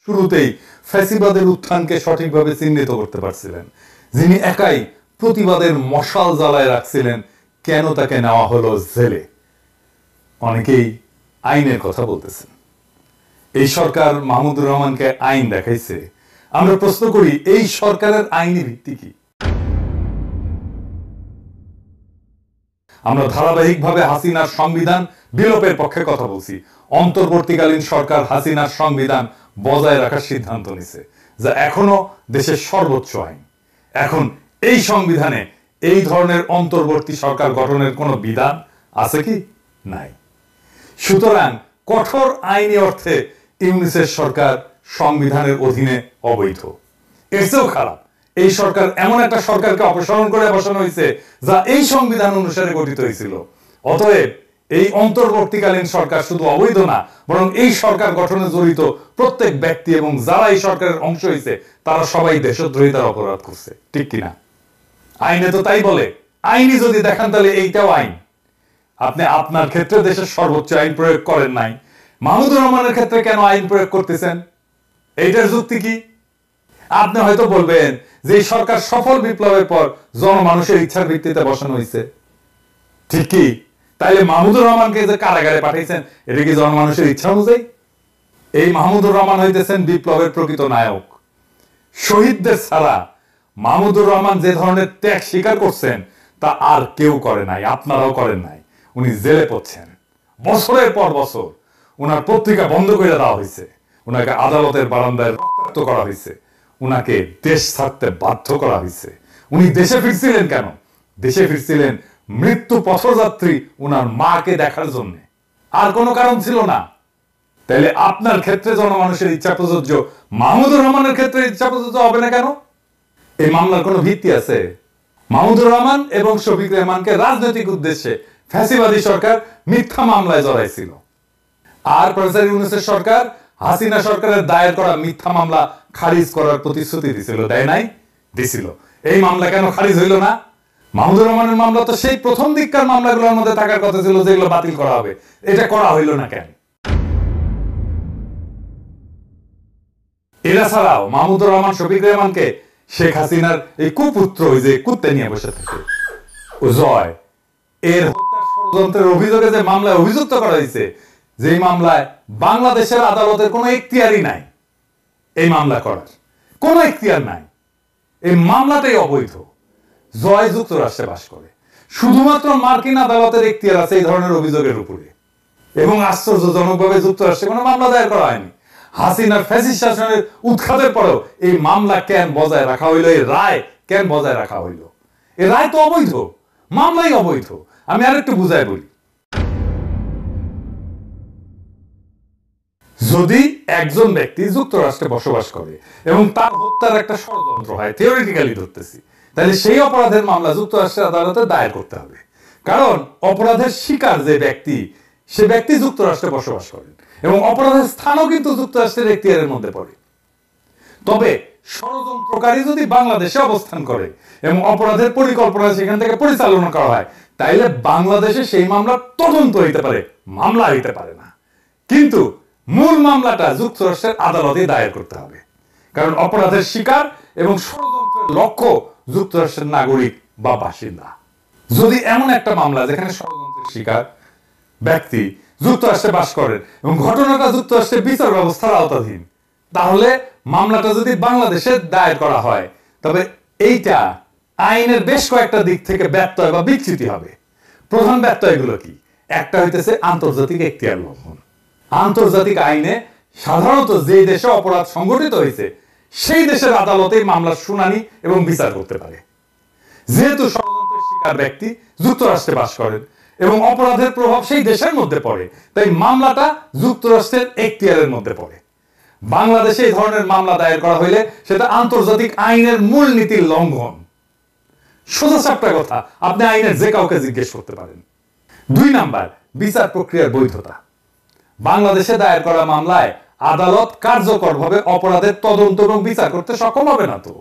শুরুতেই ফ্যাসিবাদের উত্থানকে সঠিকভাবে চিহ্নিত করতে পারছিলেন, যিনি একাই প্রতিবাদের মশাল জ্বালায় রাখছিলেন, কেন তাকে নেওয়া হলো জেলে? অনেকেই আইনের কথা বলতেছেন। এই সরকার মাহমুদুর রহমানকে আইন দেখাইছে। আমরা প্রশ্ন করি, এই সরকারের আইনি ভিত্তি কি? আমরা ধারাবাহিকভাবে হাসিনার সংবিধান বিলোপের পক্ষে কথা বলছি। অন্তর্বর্তীকালীন সরকার হাসিনার সংবিধান বজায় রাখার সিদ্ধান্ত নিছে, যা এখনো দেশের সর্বোচ্চ আইন। এখন এই সংবিধানে এই ধরনের অন্তর্বর্তী সরকার গঠনের কোনো বিধান আছে কি? নাই। সুতরাং কঠোর আইনি অর্থে ইউনূসের সরকার সংবিধানের অধীনে অবৈধ। এর চেয়েও খারাপ, এই সরকার এমন একটা সরকারকে অপসারণ করে বসানো হয়েছে যা এই সংবিধান অনুসারে গঠিত হয়েছিল। অতএব এই অন্তর্বর্তীকালীন সরকার শুধু অবৈধ না, বরং এই সরকার গঠনে জড়িত প্রত্যেক ব্যক্তি এবং যারা এই সরকারের অংশ হয়েছে তারা সবাই দেশদ্রোহিতার অপরাধ করছে। ঠিক কিনা? আইনে তো তাই বলে। আইনি যদি দেখান তাহলে এইটাও আইন। আপনি আপনার ক্ষেত্রে দেশের সর্বোচ্চ আইন প্রয়োগ করেন নাই, মাহমুদুর রহমানের ক্ষেত্রে কেন আইন প্রয়োগ করতেছেন? এইটার যুক্তি কি? আপনি হয়তো বলবেন যে এই সরকার সফল বিপ্লবের পর জনমানুষের ইচ্ছার ভিত্তিতে বসানো হয়েছে। ঠিক কি? তাইলে মাহমুদুর রহমানকে যে কারাগারে পাঠাইছেন, এটা কি জনমানুষের ইচ্ছা অনুযায়ী? এই মাহমুদুর রহমান হইতেছেন বিপ্লবের প্রকৃত নায়ক। শহীদদের ছাড়া মাহমুদুর রহমান যে ধরনের ত্যাগ স্বীকার করছেন তা আর কেউ করে নাই, আপনারাও করেন নাই। উনি জেলে পড়ছেন বছরের পর বছর। উনার পত্রিকা বন্ধ করে দেওয়া হয়েছে, উনাকে আদালতের বারান্দায় রক্তাক্ত করা হয়েছে, উনাকে দেশ ছাড়তে বাধ্য করা হয়েছে। উনি দেশে ফিরছিলেন কেন? দেশে ফিরছিলেন মৃত্যু পথযাত্রী উনার মাকে দেখার জন্য, আর কোনো কারণ ছিল না। তাহলে আপনার ক্ষেত্রে জনমানুষের ইচ্ছা প্রযোজ্য, মাহমুদুর রহমানের ক্ষেত্রে ইচ্ছা প্রযোজ্য হবে না কেন? এই মামলার কোনো ভিত্তি আছে? মাহমুদুর রহমান এবং শফিক রেহমানকে রাজনৈতিক উদ্দেশ্যে ফ্যাসিবাদী সরকার মিথ্যা মামলায় জড়াইছিল, আর প্রফেসর ইউনূসের সরকার হাসিনা সরকারের দায়ের করা মিথ্যা মামলা খারিজ করার প্রতিশ্রুতি দিছিল। দেয় নাই? দিছিল। এই মামলা কেন খারিজ হইল না? মাহমুদুর রহমানের মামলা তো সেই প্রথম দিককার মামলাগুলোর মধ্যে থাকার কথা ছিল, যেগুলো বাতিল করা হবে। এটা করা হইল না কেন? এরা ছাড়াও মাহমুদুর রহমান শফিক রেহমানকে শেখ হাসিনার এই কুপুত্র, ওই যে কুত্তে নিয়ে বসে থাকে ও জয়, এর হত্যার ষড়যন্ত্রের অভিযোগে যে মামলায় অভিযুক্ত করা হয়েছে, যে মামলায় বাংলাদেশের আদালতের কোনো এখতিয়ারই নাই, এই মামলা করার কোনো এখতিয়ার নাই। এই মামলাটাই অবৈধ। জয় যুক্তরাষ্ট্রে বাস করে, শুধুমাত্র মার্কিন আদালতের এখতিয়ার আছে এই ধরনের অভিযোগের উপরে। এবং আশ্চর্যজনকভাবে যুক্তরাষ্ট্রে কোনো মামলা দায়ের করা হয়নি। হাসিনার ফ্যাসিস্ট শাসনের উৎখাতের পরেও এই মামলা কেন বজায় রাখা হইল? এই রায় কেন বজায় রাখা হইল? এই রায় তো অবৈধ, মামলাই অবৈধ। আমি আরেকটু বুঝাই বলি। যদি একজন ব্যক্তি যুক্তরাষ্ট্রে বসবাস করে এবং তার হত্যার একটা ষড়যন্ত্র হয়, থিওরিটিক্যালি ধরতেছি, তাহলে সেই অপরাধের মামলা যুক্তরাষ্ট্রের আদালতে দায়ের করতে হবে। কারণ অপরাধের শিকার যে ব্যক্তি, সে ব্যক্তি যুক্তরাষ্ট্রে বসবাস করেন এবং অপরাধের স্থানও কিন্তু যুক্তরাষ্ট্রের এখতিয়ারের মধ্যে পড়ে। তবে ষড়যন্ত্রকারী যদি বাংলাদেশে অবস্থান করে এবং অপরাধের পরিকল্পনা সেখান থেকে পরিচালনা করা হয়, তাইলে বাংলাদেশে সেই মামলা তদন্ত হইতে পারে, মামলা হইতে পারে না। কিন্তু মূল মামলাটা যুক্তরাষ্ট্রের আদালতে দায়ের করতে হবে, কারণ অপরাধের শিকার এবং ষড়যন্ত্রের লক্ষ্য যুক্তরাষ্ট্রের নাগরিক বা বাসিন্দা। যদি এমন একটা মামলা যেখানে ষড়যন্ত্রের শিকার ব্যক্তি যুক্তরাষ্ট্রে বাস করেন এবং ঘটনাটা যুক্তরাষ্ট্রের বিচার ব্যবস্থার আওতাধীন, তাহলে মামলাটা যদি বাংলাদেশে দায়ের করা হয়, তবে এইটা আইনের বেশ কয়েকটা দিক থেকে ব্যত্যয় বা বিচ্যুতি হবে। প্রধান ব্যত্যয়গুলো কি? একটা হইতেছে আন্তর্জাতিক এখতিয়ার লঙ্ঘন। আন্তর্জাতিক আইনে সাধারণত যে দেশে অপরাধ সংঘটিত হয়েছে সেই দেশের আদালতে মামলার শুনানি এবং বিচার করতে পারে। যেহেতু ষড়যন্ত্রের শিকার ব্যক্তি যুক্তরাষ্ট্রে বাস করেন এবং অপরাধের প্রভাব সেই দেশের মধ্যে পড়ে, তাই মামলাটা যুক্তরাষ্ট্রের এখতিয়ারের মধ্যে পড়ে। বাংলাদেশে এই ধরনের মামলা দায়ের করা হইলে সেটা আন্তর্জাতিক আইনের মূল নীতির লঙ্ঘন। সোজা সাপটা কথা, আপনি আইনের যে কাউকে জিজ্ঞেস করতে পারেন। 2 নাম্বার, বিচার প্রক্রিয়ার বৈধতা। বাংলাদেশে দায়ের করা মামলায় আদালত কার্যকরভাবে অপরাধের তদন্ত এবং বিচার করতে সক্ষম হবে না তো,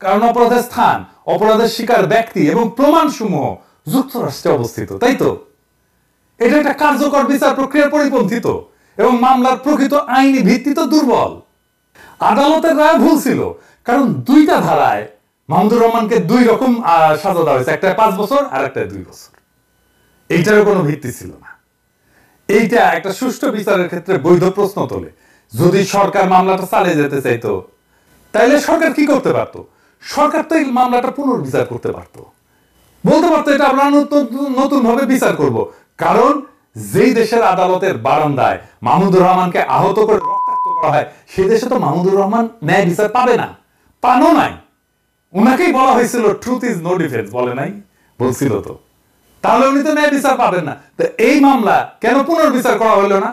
কারণ অপরাধের স্থান, অপরাধের শিকার ব্যক্তি এবং প্রমাণসমূহ যুক্তরাষ্ট্রে অবস্থিত, তাই তো? এটা একটা কার্যকর বিচার প্রক্রিয়ার পরিপন্থী তো, এবং মামলার প্রকৃত আইনি ভিত্তি তো দুর্বল। আদালতের রায় ভুল ছিল, কারণ দুইটা ধারায় মাহমুদুর রহমানকে দুই রকম সাজা দেওয়া হয়েছে, একটা 5 বছর আর একটা 2 বছর। এইটারও কোনো ভিত্তি ছিল না। এইটা একটা সুষ্ঠু বিচারের ক্ষেত্রে বৈধ প্রশ্ন তোলে। যদি সরকার মামলাটা চালিয়ে যেতে চাইতো, তাইলে সরকার কি করতে পারতো? সরকার তো এই মামলাটা পুনর্বিচার করতে পারতো, বলতে পারতো এটা আমরা নতুন ভাবে বিচার করব। কারণ যেই দেশের আদালতের বারান্দায় মাহমুদুর রহমানকে আহত করে রক্তাক্ত করা হয়, সেই দেশে তো মাহমুদুর রহমান ন্যায় বিচার পাবে না, পানো নাই। উনাকেই বলা হয়েছিল ট্রুথ ইজ নো ডিফেন্স, বলে নাই? বলছিল তো। তাহলে উনি তো ন্যায় বিচার পাবেন না। তো এই মামলা কেন পুনর্বিচার করা হলো না?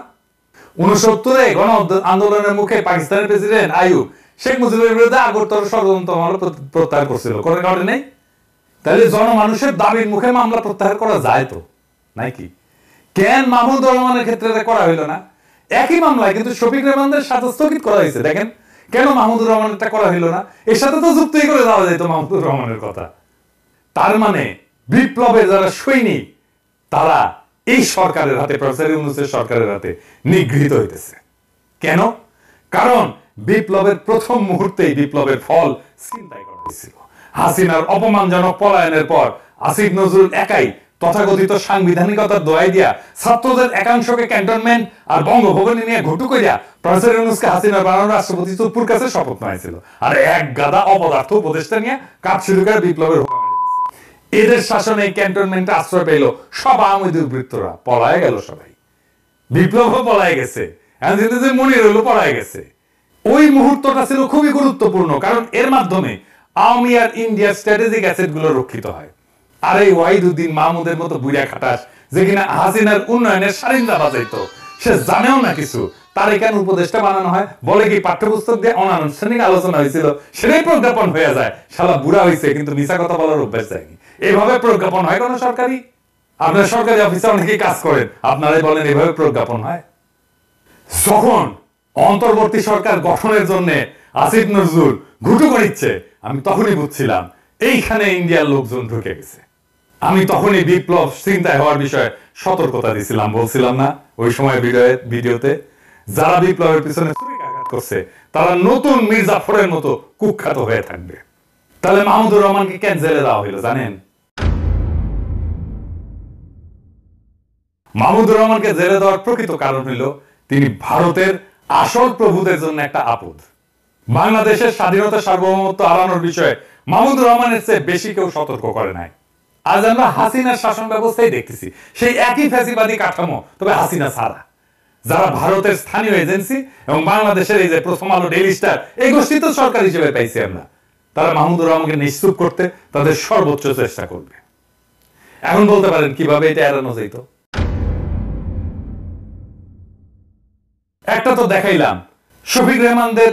69-এ গণ আন্দোলনের মুখে পাকিস্তানের প্রেসিডেন্ট আইয়ুব শেখ মুজিবের বিরুদ্ধে আগরতলা ষড়যন্ত্র মামলা প্রত্যাহার করছিল, করে নেই? তাহলে জনমানুষের দাবির মুখে মামলা প্রত্যাহার করা যায় তো নাকি? কেন মাহমুদুর রহমানের ক্ষেত্রে করা হইলো না? একই মামলায় কিন্তু শফিক রেহমানদের সাথে স্থগিত করা হয়েছে। দেখেন কেন মাহমুদুর রহমানেরটা করা হইলো না? এর সাথে তো যুক্তই করে দেওয়া যেত মাহমুদুর রহমানের কথা। তার মানে বিপ্লবের যারা সৈনিক, তারা এই সরকারের হাতে, প্রফেসর ইউনূসের সরকারের হাতে নিগৃহীত হইতেছে। কেন? কারণ বিপ্লবের প্রথম মুহূর্তেই বিপ্লবের ফল ছিনতাই করা হয়েছিল। হাসিনার অপমানজনক পলায়নের পর আসিফ নজরুল একাই তথাকথিত সাংবিধানিকতার দোহাই দিয়া ছাত্রদের একাংশকে ক্যান্টনমেন্ট আর বঙ্গভবনে নিয়ে ঘটু করিয়া প্রফেসর ইউনূসকে হাসিনার বানানো রাষ্ট্রপতি চুপ্পুর কাছে শপথ নিয়েছিল। আর এক গাদা অপদার্থ উপদেষ্টা নিয়ে কাজ শুরু করে বিপ্লবের এদের শাসনে ক্যান্টনমেন্টে আশ্রয় পেল সব আওয়ামী দুর্বৃত্তরা, পলায় গেল সবাই। বিপ্লবও পলায় গেছে, মনিরুলও পলায় গেছে। ওই মুহূর্তটা ছিল খুবই গুরুত্বপূর্ণ, কারণ এর মাধ্যমে আওয়ামী আর ইন্ডিয়ার স্ট্র্যাটেজিক অ্যাসেট গুলো রক্ষিত হয়। আর এই ওয়াহিদুদ্দিন মাহমুদের মতো বুড়া খাটাস, যে কিনা হাসিনার উন্নয়নের সারিন্দা বাজাইতো, সে জানেও না কিছু, তার এখানে উপদেষ্টা বানানো হয়। বলে কি পাঠ্যপুস্তক দিয়ে অনানুষ্ঠানিক আলোচনা হয়েছিল, সেটাই প্রজ্ঞাপন হয়ে যায়। শালা বুড়া হয়েছে কিন্তু মিছা কথা বলার অভ্যাস যায়নি। এভাবে প্রজ্ঞাপন হয় কোন সরকারি? আপনার সরকারি অফিসে অনেকেই কাজ করেন, আপনারাই বলেন এভাবে প্রজ্ঞাপন হয়? যখন অন্তর্বর্তী সরকার গঠনের জন্য আসিফ নজরুল ঘুটু করিচ্ছে, আমি তখনই বুঝছিলাম এইখানে ইন্ডিয়ার লোকজন ঢুকে গেছে। আমি তখনই বিপ্লব চিন্তায় হওয়ার বিষয়ে সতর্কতা দিয়েছিলাম, বলছিলাম না ওই সময় ভিডিওতে? যারা বিপ্লবের পিছনে ছুরিকাঘাত করছে তারা নতুন মির্জাফরের মতো কুখ্যাত হয়ে থাকবে। তাহলে মাহমুদুর রহমানকে কেন জেলে দেওয়া হইল জানেন? মাহমুদুর রহমানকে জেলে দেওয়ার প্রকৃত কারণ হইল তিনি ভারতের আসল প্রভুদের জন্য একটা আপদ। বাংলাদেশের স্বাধীনতা সার্বভৌমত্ব হারানোর বিষয়ে মাহমুদুর রহমানের চেয়ে বেশি কেউ সতর্ক করে নাই। আজ আমরা হাসিনার শাসন ব্যবস্থায় দেখতেছি সেই একই ফ্যাসিবাদী কাঠামো, তবে হাসিনা ছাড়া। যারা ভারতের স্থানীয় এজেন্সি এবং বাংলাদেশের এই যে প্রথম আলো, ডেইলি স্টার, এই গোষ্ঠী তো সরকার হিসেবে পাইছি আমরা, তারা মাহমুদুর রহমানকে নিশ্চুপ করতে তাদের সর্বোচ্চ চেষ্টা করবে। এখন বলতে পারেন কিভাবে এটা এড়ানো যেত? একটা তো দেখাইলাম, শফিক রেহমানদের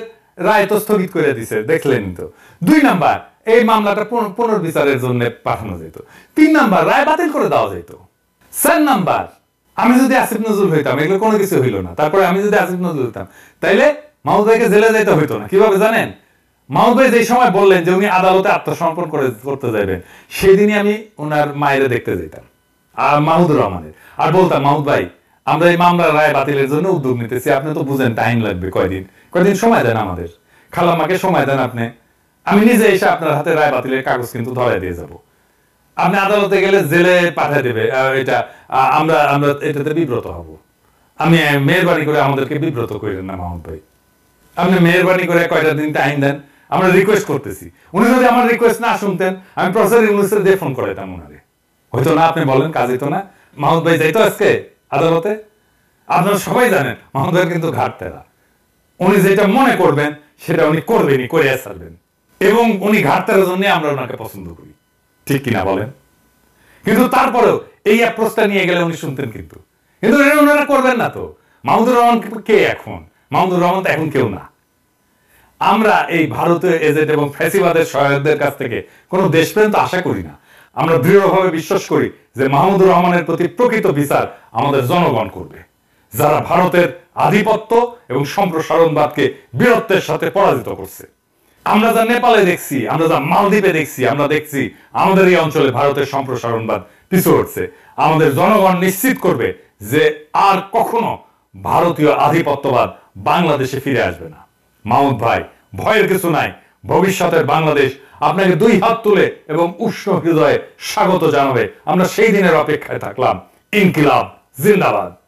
রায় তো স্থগিত করে দিছে, দেখলেন তো। 2 নাম্বার, এই মামলাটা পুনর্বিচারের জন্য পাঠানো যেত। 3 নাম্বার, রায় বাতিল করে দেওয়া যেত। 4 নাম্বার, আমি যদি আসিফ নজরুল হইতাম, এগুলো কোনো কিছু হইল না। তারপরে আমি যদি আসিফ নজরুল হইতাম, তাইলে মাহমুদ ভাইকে জেলে যেতে হইতো না। কিভাবে জানেন? মাহমুদ ভাই যে সময় বললেন যে উনি আদালতে আত্মসমর্পণ করতে যাবেন, সেদিনই আমি ওনার মায়েরে দেখতে যেতাম, আর মাহমুদুর রহমানের, আর বলতাম, মাহমুদ ভাই আমরা এই মামলার রায় বাতিলের জন্য উদ্যোগ নিতেছি, আপনি তো বুঝেন টাইম লাগবে, কয়দিন সময় দেন আমাদের, খালাম্মাকে সময় দেন আপনি, আমি নিজে এসে আপনার হাতে রায় বাতিলের কাগজ কিন্তু ধরাই দিয়ে যাব। আপনি আদালতে গেলে জেলে পাঠিয়ে দেবে, এটা আমরা এটাতে বিব্রত হব। আমি মেহরবানি করে আমাদেরকে বিব্রত করেন না মাহমুদ ভাই, আপনি মেহরবানি করে কয়টা দিন টাইম দেন, আমরা রিকোয়েস্ট করতেছি। উনি যদি আমার রিকোয়েস্ট না শুনতেন, আমি প্রফেসর ইউনূসের দিয়ে ফোন করাইতাম ওনারে, হয়তো না। আপনি বলেন কাজ হইতো না? মাহমুদ ভাই যাইতো আজকে আদালতে? আপনারা সবাই জানেন মাহমুদ ভাই কিন্তু ঘাটতেরা, উনি যেটা মনে করবেন সেটা উনি করবেনই, করে ছাড়বেন। এবং উনি ঘাটতেরার জন্য আমরা ওনাকে পছন্দ করি, ঠিক কিনা বলেন? কিন্তু তারপরেও এই অ্যাপ্রোচটা নিয়ে গেলে উনি শুনতেন, কিন্তু ওনারা করবেন না তো। মাহমুদুর রহমান কে এখন? মাহমুদুর রহমান তো এখন কেউ না। আমরা এই ভারতীয় এজেন্ট এবং ফ্যাসিবাদের সহায়কদের কাছ থেকে কোনো দেশপ্রেম তো আশা করি না। আমরা দৃঢ়ভাবে বিশ্বাস করি যে মাহমুদুর রহমানের প্রতি প্রকৃত বিচার আমাদের জনগণ করবে, যারা ভারতের আধিপত্য এবং সম্প্রসারণবাদকে বীরত্বের সাথে পরাজিত করছে। আমরা যা নেপালে দেখছি, আমরা যা মালদ্বীপে দেখছি, আমরা দেখছি আমাদের এই অঞ্চলে ভারতের সম্প্রসারণবাদ পিছু হচ্ছে। আমাদের জনগণ নিশ্চিত করবে যে আর কখনো ভারতীয় আধিপত্যবাদ বাংলাদেশে ফিরে আসবে না। মাহমুদ ভাই, ভয়ের কিছু নাই। ভবিষ্যতের বাংলাদেশ আপনাকে দুই হাত তুলে এবং উষ্ণ হৃদয়ে স্বাগত জানাবে। আমরা সেই দিনের অপেক্ষায় থাকলাম। ইনকিলাব জিন্দাবাদ।